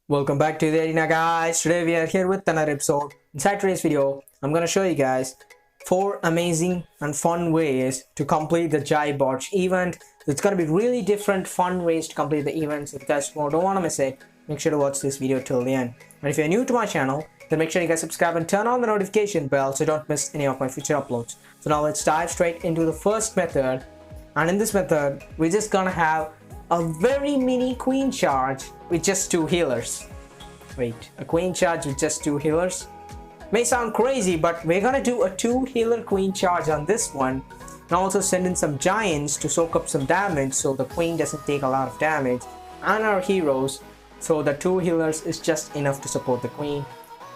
Welcome back to the arena, guys. Today we are here with another episode. Inside today's video, I'm gonna show you guys 4 amazing and fun ways to complete the GiBarch event. It's gonna be really different fun ways to complete the event. So if you guys don't want to miss it, make sure to watch this video till the end. And if you're new to my channel, then make sure you guys subscribe and turn on the notification bell so you don't miss any of my future uploads. So now let's dive straight into the first method. And in this method, we're just gonna have a very mini queen charge with just 2 healers. Wait, a queen charge with just 2 healers? May sound crazy, but we're gonna do a 2 healer queen charge on this one, and also send in some giants to soak up some damage so the queen doesn't take a lot of damage, and our heroes, so the 2 healers is just enough to support the queen.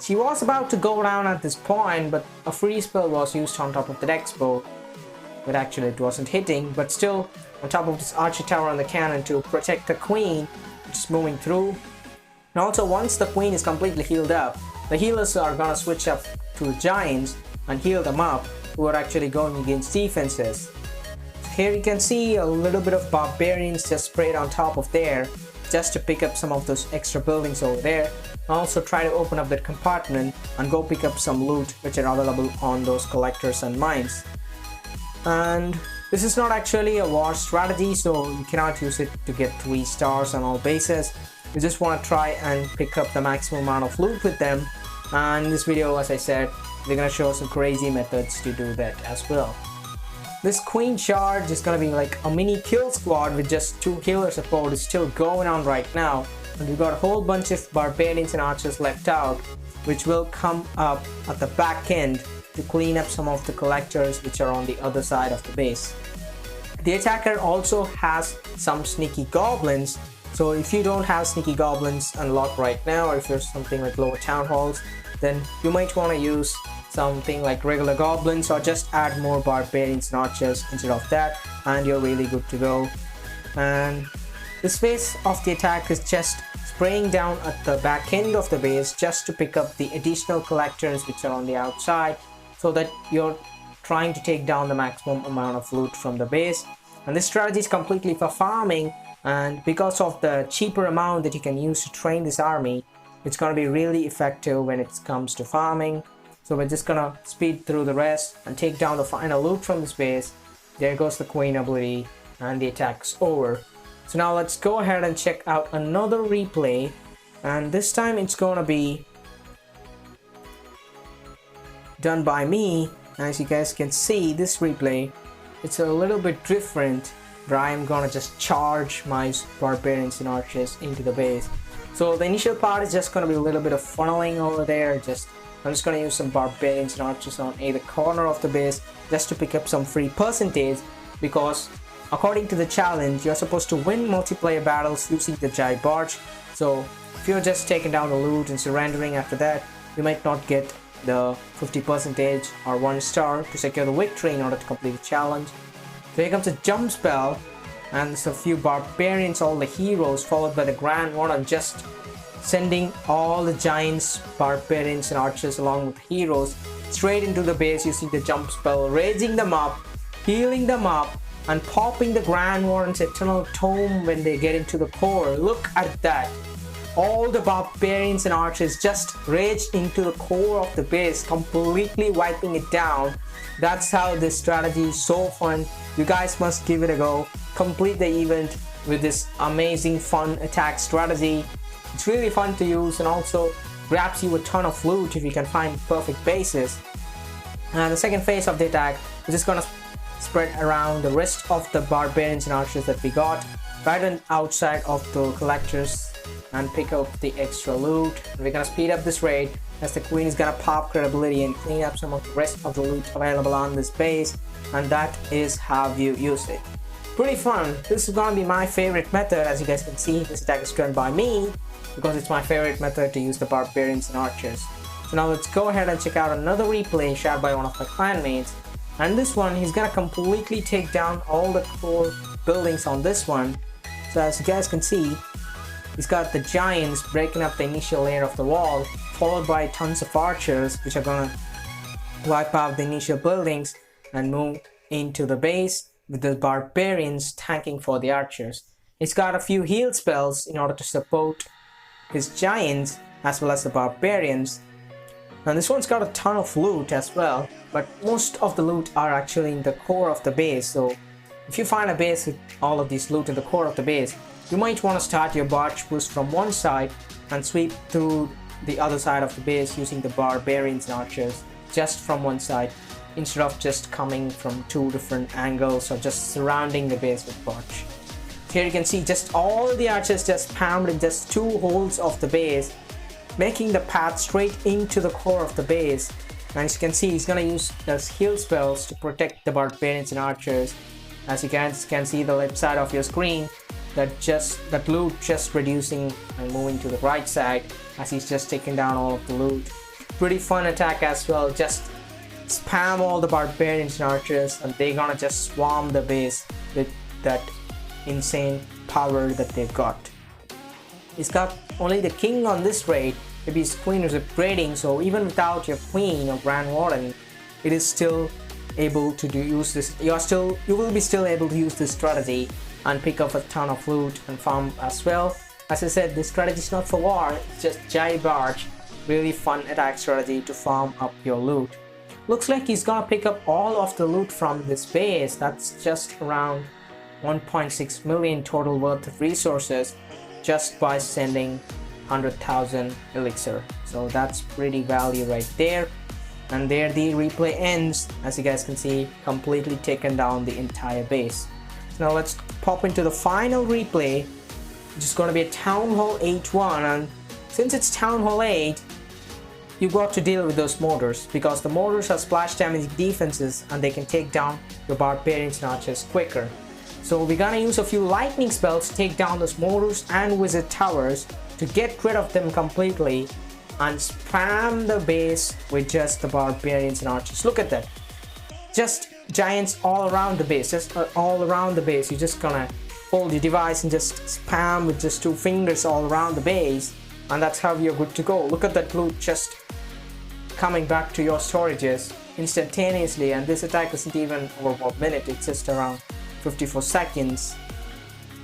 She was about to go down at this point, but a free spell was used on top of the dex bow. But actually it wasn't hitting, but still on top of this archer tower and the cannon to protect the queen, just moving through. And also once the queen is completely healed up, the healers are gonna switch up to the giants and heal them up, who are actually going against defenses. Here you can see a little bit of barbarians just sprayed on top of there, just to pick up some of those extra buildings over there. Also try to open up that compartment and go pick up some loot which are available on those collectors and mines. And this is not actually a war strategy, so you cannot use it to get 3 stars on all bases. You just want to try and pick up the maximum amount of loot with them. And in this video, as I said, we're gonna show some crazy methods to do that as well. This queen charge is gonna be like a mini kill squad with just 2 healer support. Is still going on right now, and we've got a whole bunch of barbarians and archers left out, which will come up at the back end to clean up some of the collectors which are on the other side of the base. The attacker also has some sneaky goblins, so if you don't have sneaky goblins unlocked right now, or if you're something like lower town halls, then you might want to use something like regular goblins, or just add more barbarians and archers instead of that, and you're really good to go. And this phase of the attack is just spraying down at the back end of the base just to pick up the additional collectors which are on the outside, so that you're trying to take down the maximum amount of loot from the base. And this strategy is completely for farming, and because of the cheaper amount that you can use to train this army, it's going to be really effective when it comes to farming. So we're just gonna speed through the rest and take down the final loot from this base. There goes the queen ability, and the attack's over. So now let's go ahead and check out another replay, and this time it's gonna be done by me. As you guys can see, this replay, it's a little bit different, where I'm gonna just charge my barbarians and archers into the base. So the initial part is just gonna be a little bit of funneling over there. I'm just gonna use some barbarians and archers on either corner of the base just to pick up some free percentage, because according to the challenge, you're supposed to win multiplayer battles using the GiBarch. So if you're just taking down the loot and surrendering after that, you might not get the 50% or 1 star to secure the victory in order to complete the challenge. So here comes a jump spell, and there's a few barbarians, all the heroes, followed by the grand one, and just sending all the giants, barbarians and archers along with the heroes straight into the base using the jump spell, raising them up, healing them up, and popping the grand warden's eternal tome when they get into the core. Look at that. All the barbarians and archers just raged into the core of the base, completely wiping it down. That's how this strategy is so fun. You guys must give it a go. Complete the event with this amazing fun attack strategy. It's really fun to use, and also grabs you a ton of loot if you can find perfect bases. And the second phase of the attack is just gonna spread around the rest of the barbarians and archers that we got right on outside of the collectors, and pick up the extra loot. And we're gonna speed up this raid as the queen is gonna pop credibility and clean up some of the rest of the loot available on this base, and that is how you use it. Pretty fun. This is gonna be my favorite method. As you guys can see, this attack is done by me because it's my favorite method to use the barbarians and archers. So now let's go ahead and check out another replay shot by one of my clanmates, and this one, he's gonna completely take down all the core buildings on this one. So as you guys can see, he's got the giants breaking up the initial layer of the wall, followed by tons of archers which are gonna wipe out the initial buildings and move into the base, with the barbarians tanking for the archers. He's got a few heal spells in order to support his giants as well as the barbarians. And this one's got a ton of loot as well, but most of the loot are actually in the core of the base. So if you find a base with all of this loot in the core of the base, you might want to start your barge boost from one side and sweep through the other side of the base using the barbarians and archers just from one side, instead of just coming from two different angles or just surrounding the base with barge. Here you can see just all the archers just spammed in just two holes of the base, making the path straight into the core of the base. And as you can see, he's gonna use those heal spells to protect the barbarians and archers. As you guys can see the left side of your screen, that loot just reducing and moving to the right side as he's just taking down all of the loot. Pretty fun attack as well. Just spam all the barbarians and archers and they're gonna just swarm the base with that insane power that they've got. He's got only the king on this raid. Maybe his queen is upgrading, so even without your queen or grand warden, it is still able to use this. You will be still able to use this strategy and pick up a ton of loot and farm as well. As I said, this strategy is not for war, it's just GiBarch. Really fun attack strategy to farm up your loot. Looks like he's gonna pick up all of the loot from this base. That's just around 1.6 million total worth of resources just by sending 100,000 elixir. So that's pretty value right there. And there the replay ends. As you guys can see, completely taken down the entire base. So now let's pop into the final replay, which is going to be a Town Hall 8-1. And since it's Town Hall 8, you got to deal with those mortars, because the mortars have splash damage defenses and they can take down your barbarians and archers quicker. So we're gonna use a few lightning spells to take down those mortars and wizard towers to get rid of them completely and spam the base with just the barbarians and archers. Look at that. Just giants all around the base, all around the base. You're just gonna hold your device and just spam with just two fingers all around the base, and that's how you're good to go. Look at that loot just coming back to your storages instantaneously, and this attack isn't even over a minute, it's just around 54 seconds,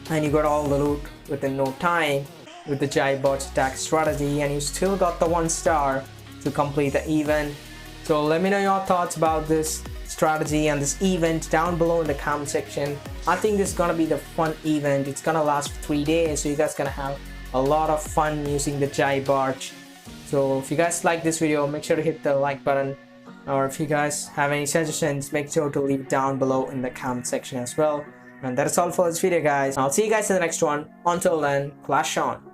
and you got all the loot within no time with the GiBarch attack strategy, and you still got the 1 star to complete the event. So let me know your thoughts about this strategy and this event down below in the comment section. I think this is gonna be the fun event. It's gonna last for 3 days, so you guys gonna have a lot of fun using the GiBarch. So if you guys like this video, make sure to hit the like button, or if you guys have any suggestions, make sure to leave it down below in the comment section as well. And that is all for this video, guys. I'll see you guys in the next one. Until then, clash on.